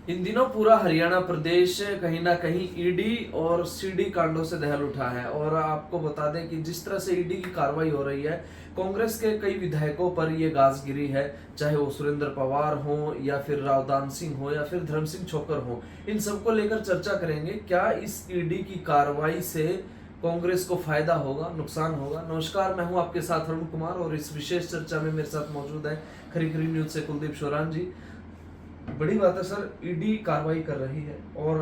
इन दिनों पूरा हरियाणा प्रदेश कहीं ना कहीं ईडी और सीडी कांडों से दहल उठा है। और आपको बता दें कि जिस तरह से ईडी की कार्रवाई हो रही है, कांग्रेस के कई विधायकों पर ये गाज गिरी है, चाहे वो सुरेंद्र पवार हो या फिर रावदान सिंह हो या फिर धर्म सिंह छोकर हो। इन सबको लेकर चर्चा करेंगे, क्या इस ईडी की कार्रवाई से कांग्रेस को फायदा होगा, नुकसान होगा। नमस्कार, मैं हूं आपके साथ अरुण कुमार और इस विशेष चर्चा में मेरे साथ मौजूद है खरी खरी न्यूज से कुलदीप शोरान जी। बड़ी बात है सर, ईडी कार्रवाई कर रही है और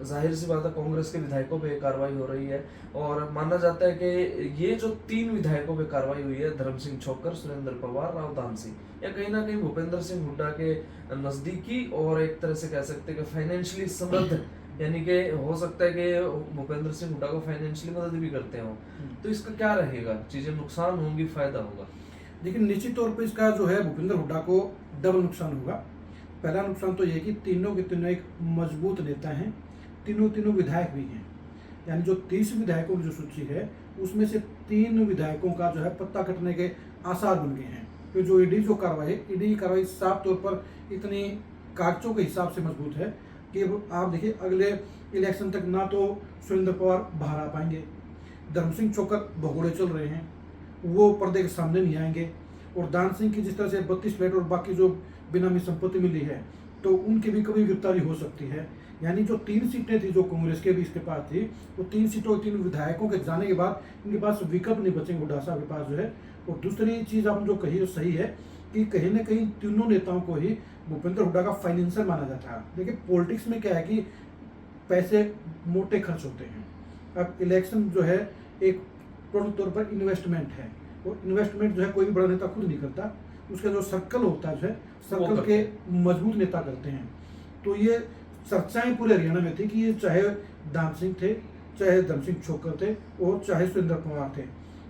जाहिर सी बात है कांग्रेस के विधायकों पे कार्रवाई हो रही है। और माना जाता है कि ये जो 3 विधायकों पे कार्रवाई हुई है, धर्म सिंह छोकर, सुरेंद्र पवार, रावदान सिंह, या कहीं ना कहीं भूपेंद्र सिंह हुड्डा के नजदीकी और एक तरह से कह सकते हैं कि फाइनेंशियली समृद्ध, यानी कि हो सकता है कि भूपेंद्र सिंह हुड्डा को फाइनेंशियली मदद भी करते हो। तो इसका क्या रहेगा, चीजें नुकसान होंगी, फायदा होगा? लेकिन निश्चित तौर पर इसका जो है भूपेंद्र हुड्डा को डबल नुकसान होगा। पहला नुकसान तो ये कि तीनों के तीनों एक मजबूत नेता हैं, तीनों विधायक भी हैं। यानी जो 30 विधायकों की जो सूची है उसमें से 3 विधायकों का जो है पत्ता कटने के आसार बन गए हैं। तो जो ईडी की कार्रवाई साफ तौर पर इतनी कागजों के हिसाब से मजबूत है कि आप देखिए अगले इलेक्शन तक ना तो सुरेंद्र पवार बाहर आ पाएंगे, धर्म सिंह छोकर भगोड़े चल रहे हैं, वो पर्दे के सामने नहीं आएंगे, और दान सिंह की जिस तरह से 32 फ्लैट और बाकी जो बेनामी संपत्ति मिली है तो उनकी भी कभी गिरफ्तारी हो सकती है। यानी जो 3 सीटें थी जो कांग्रेस के भी इसके पास थी, वो 3 सीटों 3 विधायकों के जाने के बाद इनके पास विकल्प नहीं बचेंगे हुड्डा साहब के पास जो है। और दूसरी चीज़ आपने जो कही वो सही है कि कहीं ना कहीं तीनों नेताओं को ही भूपेंद्र हुड्डा का फाइनेंसर माना जाता है। देखिए पॉलिटिक्स में क्या है कि पैसे मोटे खर्च होते हैं। अब इलेक्शन जो है एक टोटल तौर पर इन्वेस्टमेंट है, और इन्वेस्टमेंट जो है कोई भी बड़ा नेता खुद नहीं करता, उसका जो सर्कल होता है सर्कल के मजबूत नेता करते हैं। तो ये चर्चाएं पूरे हरियाणा में थी कि ये चाहे दान सिंह थे, चाहे धर्म सिंह छोकर थे और चाहे सुरेंद्र पवार थे,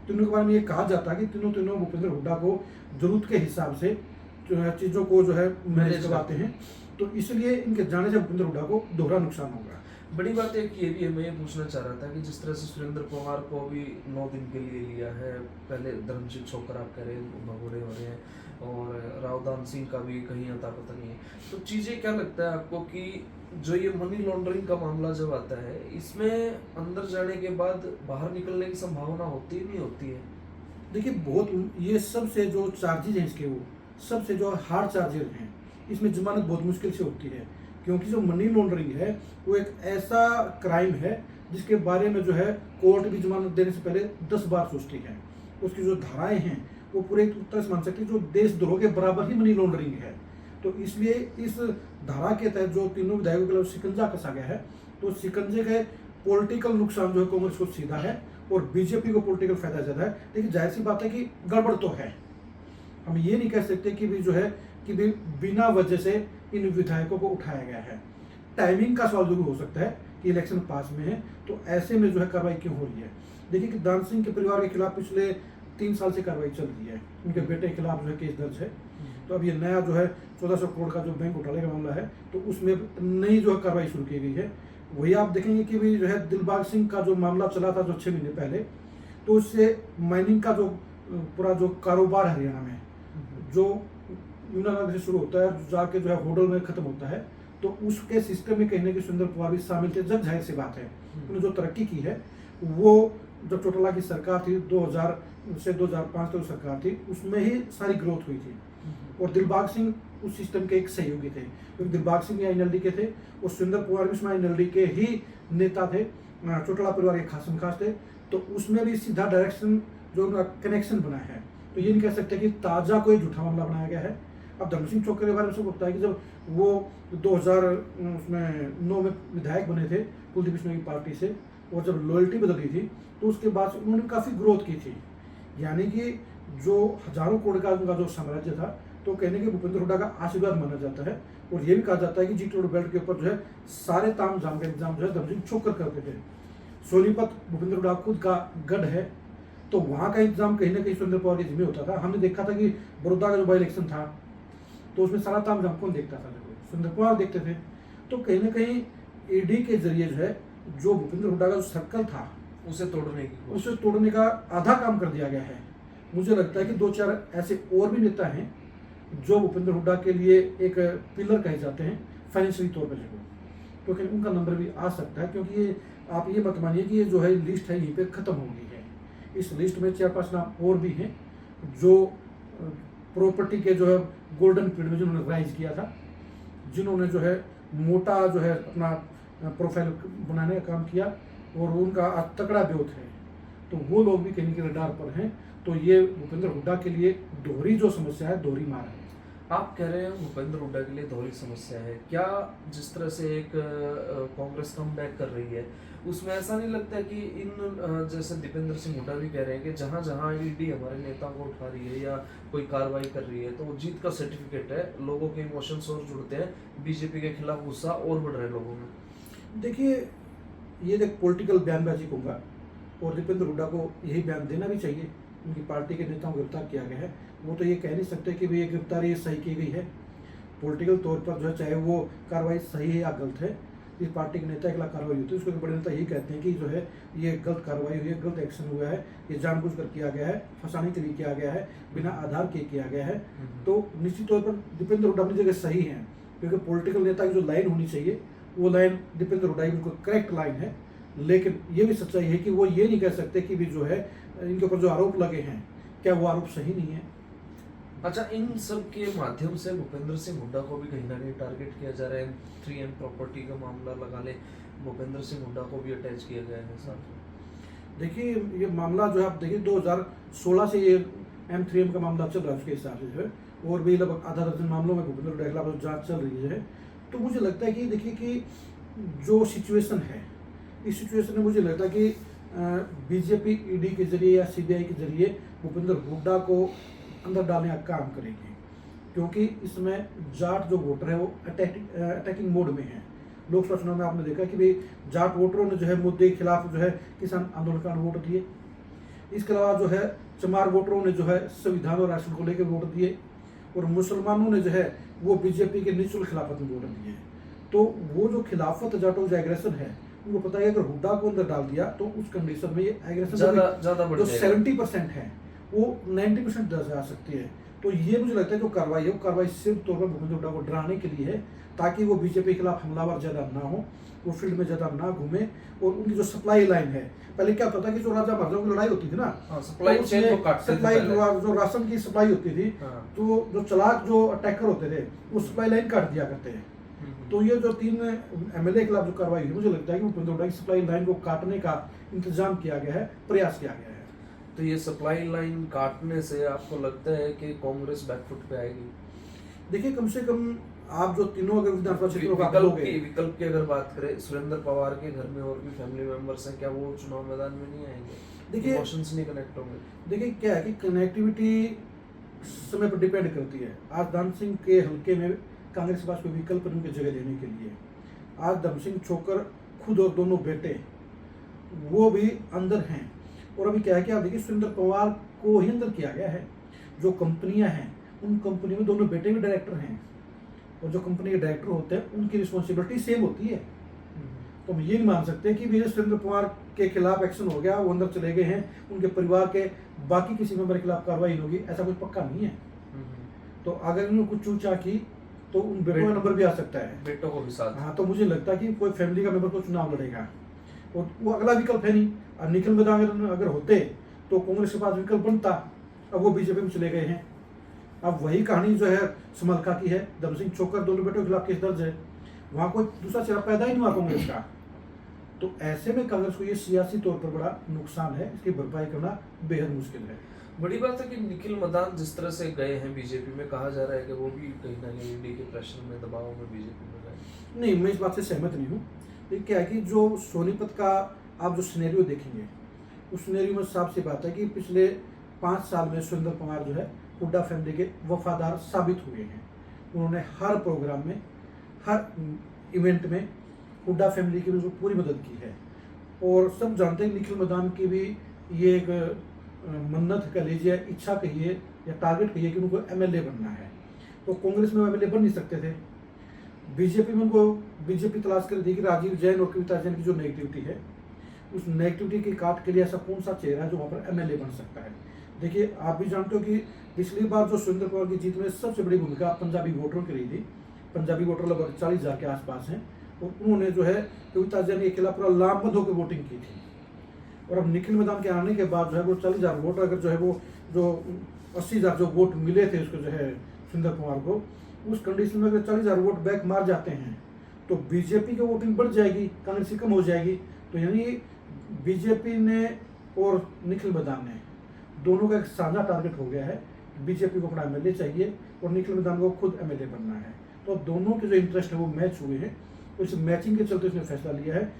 तीनों के बारे में ये कहा जाता है कि तीनों भूपेंद्र हुड्डा को जरूरत के हिसाब से जो है चीज़ों को जो है मैनेज करवाते हैं। तो इसलिए इनके जाने से भूपेंद्र हुड्डा को दोहरा नुकसान होगा। बड़ी बात एक ये भी है, मैं ये पूछना चाह रहा था कि जिस तरह से सुरेंद्र पवार को भी 9 दिन के लिए लिया है, पहले धर्म सिंह छोकर आप कह रहे हैं भगोड़े हो रहे हैं, और रावदान सिंह का भी कहीं अता पता नहीं है। तो चीज़ें क्या लगता है आपको कि जो ये मनी लॉन्ड्रिंग का मामला जब आता है, इसमें अंदर जाने के बाद बाहर निकलने की संभावना होती नहीं होती है? देखिए बहुत ये सबसे जो चार्जेज हैं इसके, वो सबसे जो हार्ड चार्जेज हैं, इसमें जमानत बहुत मुश्किल से होती है। क्योंकि जो मनी लॉन्ड्रिंग है वो एक ऐसा क्राइम है जिसके बारे में जो है कोर्ट भी जमानत देने से पहले 10 बार सोचती है। उसकी जो धाराएं हैं वो पूरे तरह से मान सकते हैं जो देशद्रोह के बराबर ही मनी लॉन्ड्रिंग है। तो इसलिए इस धारा के तहत जो तीनों विधायकों के खिलाफ शिकंजा कसा गया है, तो शिकंजे के पॉलिटिकल नुकसान जो है कांग्रेस को सीधा है और बीजेपी को पॉलिटिकल फायदा ज्यादा है। लेकिन जाहिर सी बात है कि गड़बड़ तो है। हम ये नहीं कह सकते कि भी जो है कि भी बिना वजह से इन विधायकों को उठाया गया है। टाइमिंग का सवाल जरूर हो सकता है कि इलेक्शन पास में है तो ऐसे में जो है कार्रवाई क्यों हो रही है। देखिए कि दान सिंह के परिवार के खिलाफ पिछले 3 साल से कार्रवाई चल रही है, उनके बेटे के खिलाफ जो है केस दर्ज है। तो अब ये नया जो है 1400 करोड़ का जो बैंक घोटाले का मामला है, तो उसमें नई जो है कार्रवाई शुरू की गई है। वही आप देखेंगे कि भी जो है दिलबाग सिंह का जो मामला चला था जो 6 महीने पहले, तो उससे माइनिंग का जो पूरा जो कारोबार हरियाणा में जो यूनानगर से शुरू होता है जाके जो है होडल में खत्म होता है, तो उसके सिस्टम में कहीं ना कहीं सुरेंद्र पवार भी शामिल थे। जब जाहिर सी बात है उन्होंने जो तरक्की की है, वो जब चौटाला की सरकार थी 2000 से 2005 तक सरकार थी, उसमें ही सारी ग्रोथ हुई थी। और दिलबाग सिंह उस सिस्टम के एक सहयोगी थे, क्योंकि दिलबाग सिंह INLD के थे और सुरेंद्र पवार भी उसमें INLD के ही नेता थे, चौटाला परिवार के खास थे। तो उसमें भी सीधा डायरेक्शन जो कनेक्शन बना है। तो ये नहीं कह सकते कि ताज़ा कोई झूठा मामला बनाया गया है। अब धर्म सिंह छोकर के बारे में सबको पता है कि जब वो 2009 में विधायक बने थे कुलदीप बिश्नोई की पार्टी से, और जब लॉयल्टी बदली थी तो उसके बाद से उन्होंने काफ़ी ग्रोथ की थी। यानी कि जो हजारों करोड़ का उनका जो साम्राज्य था, तो कहने के भूपेंद्र हुड्डा का आशीर्वाद माना जाता है। और ये भी कहा जाता है कि जी रोड बेल्ट के ऊपर जो है सारे ताम झाम का इंतजाम जो है धर्म सिंह छोकर करते थे। सोनीपत भूपेंद्र हुड्डा खुद का गढ़ है, तो वहाँ का इंतजाम कहीं ना कहीं सुरेंद्र पवार के जिम्मे होता था। हमने देखा था कि बड़ौदा का जो बाई इलेक्शन था, तो उसमें सारा ताम झाम कौन देखता था? सुरेंद्र पवार देखते थे। तो कहीं ना कहीं ईडी के जरिए जो है जो भूपेंद्र हुड्डा का जो सर्कल था उसे तोड़ने का आधा काम कर दिया गया है। मुझे लगता है कि 2-4 ऐसे और भी नेता हैं जो भूपेंद्र हुड्डा के लिए एक पिलर कहे जाते हैं, फाइनेंशियली तौर पर जो, क्योंकि उनका नंबर भी आ सकता है, क्योंकि ये आप ये मत मानिए कि ये जो है लिस्ट है यहीं पे ख़त्म हो गई है। इस लिस्ट में 4-5 नाम और भी हैं जो प्रॉपर्टी के जो है गोल्डन पीरियड में जिन्होंने राइज किया था, जिन्होंने जो है मोटा जो है अपना प्रोफाइल बनाने का काम किया और उनका आज तगड़ा ग्रोथ है, तो वो लोग भी कहीं के रडार पर हैं। तो ये भूपेंद्र हुड्डा के लिए दोहरी जो समस्या है, दोहरी मार है। आप कह रहे हैं भूपेंद्र हुड्डा के लिए दोहरी समस्या है, क्या जिस तरह से एक कांग्रेस कम बैक कर रही है उसमें ऐसा नहीं लगता कि इन जैसे दीपेंद्र सिंह हुड्डा भी कह रहे हैं कि जहां जहां ईडी हमारे नेता को उठा रही है या कोई कार्रवाई कर रही है तो वो जीत का सर्टिफिकेट है, लोगों के इमोशंस और जुड़ते हैं, बीजेपी के खिलाफ गुस्सा और बढ़ रहा है लोगों में। देखिए, ये एक पॉलिटिकल बयानबाजी कहूँगा, और दीपेंद्र हुड्डा को यही बयान देना भी चाहिए। उनकी पार्टी के नेताओं को गिरफ्तार किया गया है, वो तो ये कह नहीं सकते कि भाई ये गिरफ्तारी सही की गई है। पॉलिटिकल तौर पर जो है, चाहे वो कार्रवाई सही है या गलत है, इस पार्टी के नेता के खिलाफ कार्रवाई होती है, उसके बड़े नेता यही कहते हैं कि जो है ये गलत कार्रवाई हुई है, गलत एक्शन हुआ है, ये जानबूझकर किया गया है, फंसाने के लिए किया गया है, बिना आधार के किया गया है। तो निश्चित तौर पर दीपेंद्र हुड्डा अपनी जगह सही है, क्योंकि पॉलिटिकल नेता की जो लाइन होनी चाहिए वो लाइन दीपेंद्र हुड्डा की बिल्कुल करेक्ट लाइन है। लेकिन ये भी सच्चाई है कि वो ये नहीं कह सकते कि भी जो है इनके ऊपर जो आरोप लगे हैं क्या वो आरोप सही नहीं है। अच्छा, इन सब के माध्यम से भूपेंद्र सिंह हुड्डा को भी कहीं ना कहीं टारगेट किया जा रहा है। 3M प्रॉपर्टी का मामला लगा ले, भूपेंद्र सिंह हुड्डा को भी अटैच किया गया है साथ में। देखिए, ये मामला जो है आप देखिए 2016 से ये M3M का मामला चल रहा है, उसके हिसाब से जो है और भी लगभग आधा दर्जन मामलों में भूपेंद्र हुड्डा के खिलाफ जाँच चल रही है। तो मुझे लगता है कि देखिए कि जो सिचुएशन है, इस सिचुएशन में मुझे लगता है कि बीजेपी ईडी के जरिए या सीबीआई के जरिए भूपेंद्र हुड्डा को अंदर डालने का काम करेगी, क्योंकि इसमें जाट जो वोटर है वो अटैकिंग मोड में है। लोकसभा चुनाव में आपने देखा कि भाई जाट वोटरों ने जो है मुद्दे के खिलाफ जो है किसान आंदोलन का वोट दिए। इसके अलावा जो है चमार वोटरों ने जो है संविधान और राष्ट्र को लेकर वोट दिए, और मुसलमानों ने जो है वो बीजेपी के निःशुल्क खिलाफत में वोट दिए। तो वो जो खिलाफत जाटों जो एग्रेशन है, उनको पता है अगर हुड्डा को अंदर डाल दिया तो उस कंडीशन में ये एग्रेशन ज्यादा जो 70% है वो 90% जा सकती है। तो ये मुझे लगता है जो कार्रवाई है वो कार्रवाई सिर्फ तौर पर भूपेंद्र हुड्डा को डराने के लिए है, ताकि वो बीजेपी के खिलाफ हमलावर ज़्यादा ना हो, वो फील्ड में ज़्यादा ना घूमे। और उनकी जो सप्लाई लाइन है, पहले क्या पता कि जो राजा महाराजाओं की लड़ाई होती थी ना, सप्लाई चेन को काटते थे सप्लाई पहले। जो राशन की सप्लाई होती थी, तो जो चलाक जो अटैकर होते थे वो सप्लाई लाइन काट दिया करते हैं। तो ये जो 3 MLA के खिलाफ जो कार्रवाई हुई, मुझे लगता है कि भूपेंद्र हुड्डा की सप्लाई लाइन को काटने का इंतजाम किया गया है, प्रयास किया गया है। तो ये सप्लाई लाइन काटने से आपको लगता है कि कांग्रेस बैकफुट पे आएगी? देखिए, कम से कम आप जो तीनों अगर विधानसभा क्षेत्रों का विकल्प की अगर बात करें, सुरेंद्र पवार के घर में और भी फैमिली मेंबर्स हैं, क्या वो चुनाव मैदान में नहीं आएंगे? देखिए, इमोशंस नहीं कनेक्ट होंगे? देखिए, क्या है कि कनेक्टिविटी समय पर डिपेंड करती है। आज दान सिंह के हल्के में कांग्रेस के पास कोई विकल्प नहीं उनकी जगह लेने के लिए। आज धर्म सिंह छोकर खुद और दोनों बेटे वो भी अंदर हैं, और अभी क्या है कि आप देखिए सुरेंद्र पवार को ही अंदर किया गया है। जो कंपनियां हैं उन कंपनी में दोनों बेटे भी डायरेक्टर हैं, और जो कंपनी के डायरेक्टर होते हैं उनकी रिस्पॉन्सिबिलिटी सेम होती है। तो हम ये नहीं मान सकते कि मेरे सुरेंद्र पवार के खिलाफ एक्शन हो गया, वो अंदर चले गए हैं, उनके परिवार के बाकी किसी मेंबर के खिलाफ कार्रवाई होगी, ऐसा कुछ पक्का नहीं है। तो अगर इन्होंने कुछ चूचा की तो उन बेटों का नंबर भी आ सकता है, बेटों को भी साथ। हाँ, तो मुझे लगता है कि कोई फैमिली का मेंबर को चुनाव लड़ेगा, और वो अगला विकल्प है नहीं। अब निखिल मैदान अगर होते तो कांग्रेस के पास विकल्प बनता, अब वो बीजेपी में चले गए हैं। अब वही कहानी जो है समलका की है, धर्म सिंह छोकर दोनों बेटों के खिलाफ केस दर्ज है, वहाँ कोई दूसरा चेहरा पैदा ही नहीं हुआ कांग्रेस का। तो ऐसे में कांग्रेस को ये सियासी तौर पर बड़ा नुकसान है, इसकी भरपाई करना बेहद मुश्किल है। बड़ी बात है कि निखिल मदान जिस तरह से गए हैं बीजेपी में, कहा जा रहा है कि वो भी कहीं ना कहीं ईडी के प्रेशर में, दबाव में बीजेपी में गए। नहीं, मैं इस बात से सहमत नहीं हूँ। लेकिन क्या है कि जो सोनीपत का आप जो सिनेरियो देखेंगे, उस सिनेरियो में साफ सी बात है कि पिछले 5 साल में सुरेंद्र पवार जो है हुड्डा फैमिली के वफादार साबित हुए हैं। उन्होंने हर प्रोग्राम में, हर इवेंट में हुड्डा फैमिली की भी पूरी मदद की है। और सब जानते हैं निखिल मदान की भी ये एक मन्नत कह लीजिए, इच्छा कहिए या टारगेट कहिए कि उनको MLA बनना है। तो कांग्रेस में MLA बन नहीं सकते थे, बीजेपी में उनको बीजेपी तलाश कर दी कि राजीव जैन और कविता जैन की जो नेगेटिविटी है, उस नेगेटिविटी की काट के लिए ऐसा कौन सा चेहरा है जो वहाँ पर MLA बन सकता है। देखिए, आप भी जानते हो कि पिछली बार जो सुरेंद्र पवार की जीत में सबसे बड़ी भूमिका पंजाबी वोटरों की रही थी। पंजाबी वोटर लगभग 40,000 के आसपास हैं, और उन्होंने जो है कविता जैन के खिलाफ पूरा लामबंद होकर वोटिंग की थी। और अब निखिल मैदान के आने के बाद जो है वो 40,000 वोट, अगर जो है वो जो 80,000 जो वोट मिले थे उसको जो है सुंदर कुमार को, उस कंडीशन में अगर 40,000 वोट बैक मार जाते हैं तो बीजेपी की वोटिंग बढ़ जाएगी, कांग्रेस की कम हो जाएगी। तो यानी बीजेपी ने और निखिल मैदान ने दोनों का एक साझा टारगेट हो गया है, बीजेपी को अपना एमएलए चाहिए और निखिल मैदान को खुद एमएलए बनना है। तो दोनों के जो इंटरेस्ट है वो मैच हुए हैं, तो इस मैचिंग के चलते उसने फैसला लिया है।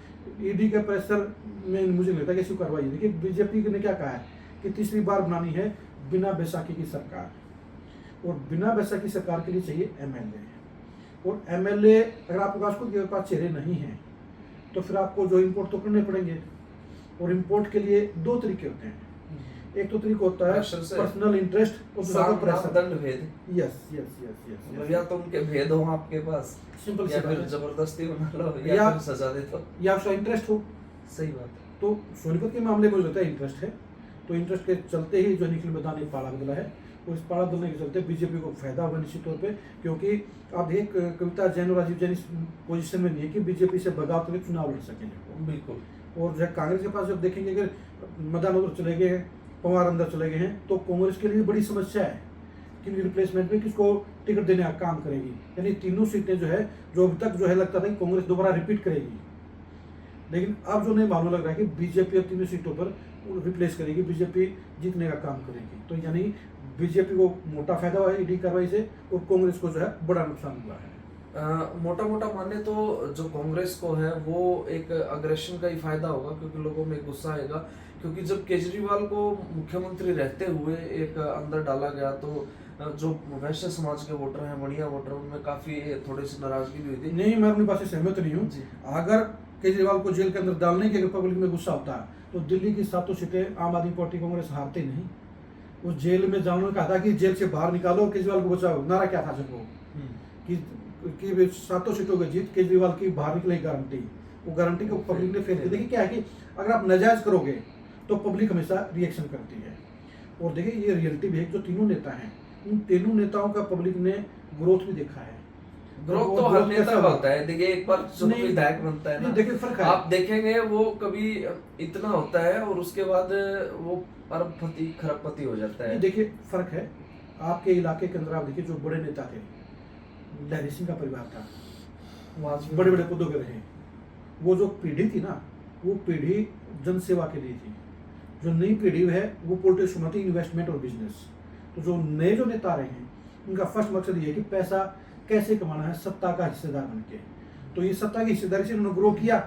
ईडी के प्रेशर में मुझे लगता है कि ऐसी कार्रवाई है। देखिए बीजेपी ने क्या कहा है कि तीसरी बार बनानी है बिना बैसाखी की सरकार, और बिना बैसाखी सरकार के लिए चाहिए एमएलए। और एमएलए अगर आपके पास खुद के पास चेहरे नहीं हैं तो फिर आपको जो इम्पोर्ट तो करने पड़ेंगे, और इम्पोर्ट के लिए दो तरीके होते हैं। एक तो तरीका होता है पर्सनल इंटरेस्ट और दूसरा प्रेशर। दंड भेद। यस यस यस यस, या तो उनके भेद हो आपके पास, सिंपल या सी फिर बात है। जबरदस्ती बना लो, या फिर सजा दे दो, या उसका इंटरेस्ट हो। सही बात है। तो सोनीपत के मामले में मुझे लगता है इंटरेस्ट है, तो इंटरेस्ट के चलते ही जो निखिल मैदान ने पाला बदला है, और इस पाला बदलने के चलते बीजेपी को फायदा होगा निश्चित तौर पे, क्योंकि आप एक कविता जैन और राजीव जैन इस पोजीशन में नहीं है कि बीजेपी से बगाव करके चुनाव लड़ सकेंगे। बिल्कुल। और जो है कांग्रेस के पास जब देखेंगे कि मैदान उधर चले गए हैं, पवार अंदर चले गए हैं, तो कांग्रेस के लिए बड़ी समस्या है कि रिप्लेसमेंट में किसको टिकट देने का काम करेगी। यानी तीनों सीटें जो है, जो अभी तक जो है लगता था कि कांग्रेस दोबारा रिपीट करेगी, लेकिन अब जो नहीं मालूम लग रहा है कि बीजेपी अब तीनों सीटों पर रिप्लेस करेगी, बीजेपी जीतने का काम करेगी। तो यानी बीजेपी को मोटा फायदा हुआ है ईडी कार्रवाई से, और कांग्रेस को जो है बड़ा नुकसान हुआ है। मोटा मोटा माने तो जो कांग्रेस को है वो एक अग्रेशन का ही फायदा होगा, क्योंकि लोगों में गुस्सा आएगा। क्योंकि जब केजरीवाल को मुख्यमंत्री रहते हुए एक अंदर डाला गया तो जो वैश्य समाज के वोटर हैं, बढ़िया वोटर, उनमें काफी थोड़ी सी नाराजगी भी हुई थी। नहीं, मैं अपनी बात से सहमत नहीं हूँ। अगर केजरीवाल को जेल के अंदर डालने के पब्लिक में गुस्सा होता है तो दिल्ली की 7 सीटें आम आदमी पार्टी कांग्रेस हारते नहीं। वो जेल में जाने कहा था कि जेल से बाहर निकालो, केजरीवाल को बचाओ, नारा क्या था सबको कि 7 सीटों की जीत, केजरीवाल की बाहर निकले गारंटी। वो गारंटी को पब्लिक ने फेल की। देखिए क्या है कि अगर आप नाजायज करोगे तो पब्लिक हमेशा रिएक्शन करती है। और देखिए ये रियलिटी भी है, जो तीनों नेता हैं उन तीनों नेताओं का पब्लिक ने ग्रोथ भी देखा है। ग्रोथ तो हर नेता का होता है। देखिए एक बार जो विधायक बनता है ना, देखिए फर्क है, आप देखेंगे वो कभी इतना होता है और उसके बाद वो अरबपति खरबपति हो जाता है। देखिए फर्क है। आपके इलाके के अंदर आप देखिए जो बड़े नेता थे, लहरी सिंह का परिवार था, बड़े बड़े पदों पे रहे। वो जो पीढ़ी थी ना, वो पीढ़ी जनसेवा के लिए थी। जो नई पीढ़ी है वो पॉलिटिक्स में थी, इन्वेस्टमेंट और बिजनेस। तो जो नए जो नेता रहे हैं उनका फर्स्ट मकसद ये है कि पैसा कैसे कमाना है, सत्ता का हिस्सेदार बन के। तो ये सत्ता की हिस्सेदारी से उन्होंने ग्रो किया,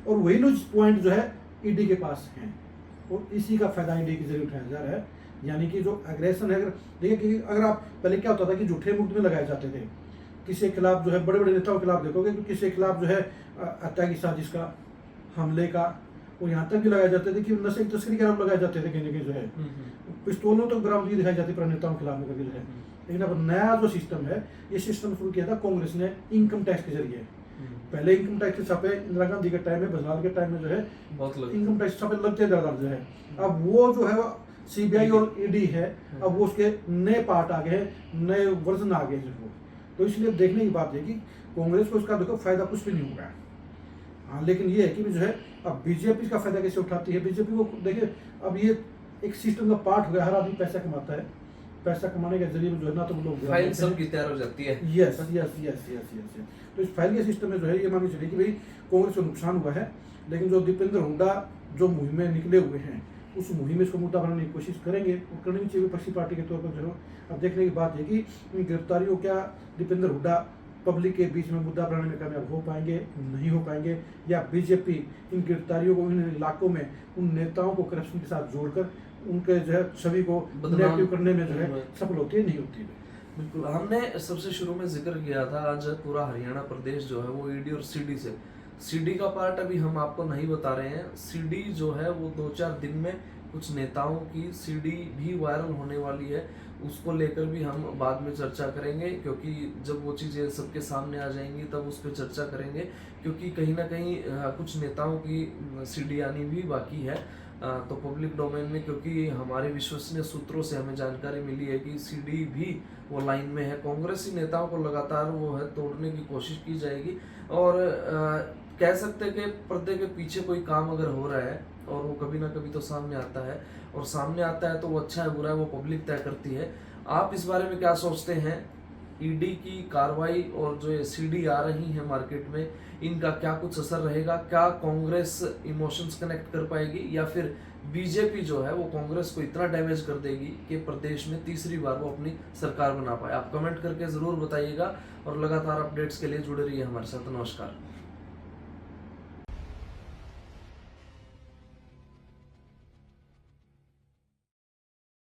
और वही न्यूज पॉइंट जो है ईडी के पास है, और इसी का फायदा ईडी के जरिए उठाया जा रहा है। यानी कि जो एग्रेशन है, देखिए कि अगर आप पहले क्या होता था कि झूठे मुकदमे लगाए जाते थे किसी के खिलाफ, जो है बड़े बड़े नेताओं के खिलाफ देखोगे कि किसी के खिलाफ जो है हत्या की साजिश का, हमले का, और यहाँ तक भी लगाए जाते थे कि नशे की तस्करी के आरोप लगाए जाते थे, कहीं जो है पिस्तौलों तक बरामदगी दिखाई जाती है नेताओं के खिलाफ जो है। लेकिन अब नया जो सिस्टम है, ये सिस्टम शुरू किया था कांग्रेस ने इनकम टैक्स के जरिए। पहले इनकम टैक्स के छापे इंदिरा गांधी के टाइम में, बजराल के टाइम में जो है इनकम टैक्स छापे लगते ज़्यादा जो है। अब वो जो है सीबीआई और ईडी है, अब वो उसके नए पार्ट आ गए हैं, नए वर्जन आ गए हैं। तो इसलिए देखने की बात है कि कांग्रेस को इसका देखो फायदा कुछ भी नहीं होगा। हाँ, लेकिन ये है कि जो है अब बीजेपी इसका फायदा कैसे उठाती है। बीजेपी को देखिए अब ये एक सिस्टम का पार्ट हो गया, हर आदमी पैसा कमाता है, पैसा कमाने के जरिए जो है ना तो लोग फाइल सबकी तैयार हो जाती है। Yes yes yes yes yes. तो इस फाइल के सिस्टम में जो है ये मानी चलिए कि भाई कांग्रेस को नुकसान हुआ है, लेकिन जो दीपेंद्र हुड्डा जो मुहिम में निकले हुए हैं उस मुहिम में इसको मुद्दा बनाने की कोशिश करेंगे, और करनी भी चाहिए विपक्षी पार्टी के तौर पर। जो अब देखने की बात है कि इन गिरफ्तारियों क्या दीपेंद्र हुड्डा पब्लिक के बीच में मुद्दा बनाने में कामयाब हो पाएंगे, नहीं हो पाएंगे, या बीजेपी इन गिरफ्तारियों को इन इलाकों में उन नेताओं को करप्शन के साथ जोड़कर उनके जो है छवि को नेगेटिव करने में जो है सफल होती है, नहीं होती है। बिल्कुल, हमने सबसे शुरू में जिक्र किया था आज पूरा हरियाणा प्रदेश जो है वो ईडी और सीडी से। सीडी का पार्ट अभी हम आपको नहीं बता रहे हैं। सीडी जो है वो 2-4 दिन में कुछ नेताओं की सीडी भी वायरल होने वाली है, उसको लेकर भी हम बाद में चर्चा करेंगे, क्योंकि जब वो चीज़ें सबके सामने आ जाएंगी तब उस पर चर्चा करेंगे। क्योंकि कहीं ना कहीं कुछ नेताओं की सीडी आनी भी बाकी है, तो पब्लिक डोमेन में, क्योंकि हमारे विश्वसनीय सूत्रों से हमें जानकारी मिली है कि सीडी भी वो लाइन में है। कांग्रेसी नेताओं को लगातार वो है तोड़ने की कोशिश की जाएगी। और कह सकते हैं कि पर्दे के पीछे कोई काम अगर हो रहा है और वो कभी ना कभी तो सामने आता है, और सामने आता है तो वो अच्छा है बुरा है वो पब्लिक तय करती है। आप इस बारे में क्या सोचते हैं? ईडी की कार्रवाई और जो ये सीडी आ रही है मार्केट में, इनका क्या कुछ असर रहेगा? क्या कांग्रेस इमोशंस कनेक्ट कर पाएगी, या फिर बीजेपी जो है वो कांग्रेस को इतना डैमेज कर देगी कि प्रदेश में तीसरी बार वो अपनी सरकार बना पाए? आप कमेंट करके ज़रूर बताइएगा और लगातार अपडेट्स के लिए जुड़े रहिए हमारे साथ। नमस्कार।